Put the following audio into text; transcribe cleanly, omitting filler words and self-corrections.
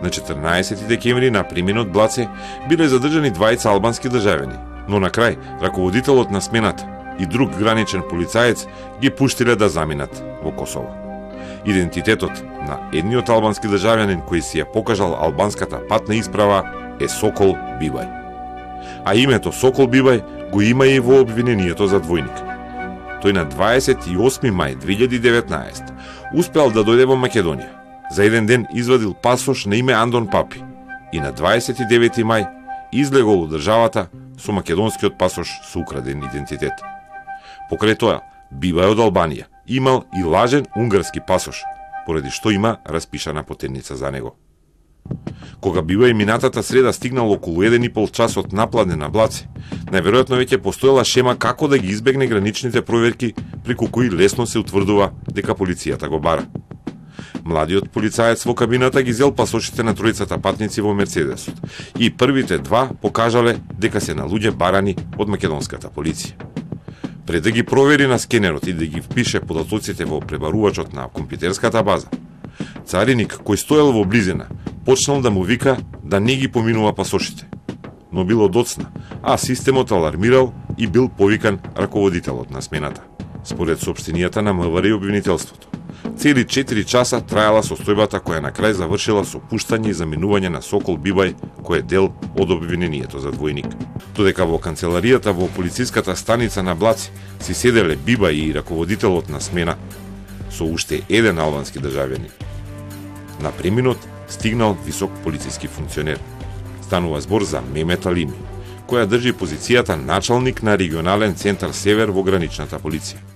На 14 декември на преминот Блаце биле задржани двајца албански државјани, но на крај раководителот на смената и друг граничен полицаец ги пуштиле да заминат во Косово. Идентитетот на едниот албански државјанин кој си ја покажал албанската патна исправа е Сокол Бибај. А името Сокол Бибај го има и во обвинението за двојник. Тој на 28 мај 2019 успеал да дојде во Македонија. За еден ден извадил пасош на име Андон Папи и на 29 мај излегол од државата со македонскиот пасош со украден идентитет. Покрај тоа, Бибај од Албанија имал и лажен унгарски пасош, поради што има распишана потенница за него. Кога Бибај минатата среда стигнал околу 1,5 час од напладне на Блаце, најверојатно веќе постоела шема како да ги избегне граничните проверки, преку кои лесно се утврдува дека полицијата го бара. Младиот полицаец во кабината ги зел пасошите на тројцата патници во Мерцедесот и првите два покажале дека се на луѓе барани од македонската полиција. Пред да ги провери на скенерот и да ги впише податоците во пребарувачот на компјутерската база, цариник кој стоел во близина почнал да му вика да не ги поминува пасошите, но било доцна, а системот алармирал и бил повикан раководителот на смената. Според соопштенијата на МВР и обвинителството, цели 4 часа трајала состојбата која на крај завршила со пуштање и заминување на Сокол Бибај, кој е дел од обвинението за двојник. Додека во канцеларијата во полициската станица на Блаце си седеле Бибај и раководителот на смена со уште еден албански државјанин. На преминот стигнал висок полициски функционер. Станува збор за Мемет Алими, која држи позицијата началник на регионален центар Север во граничната полиција.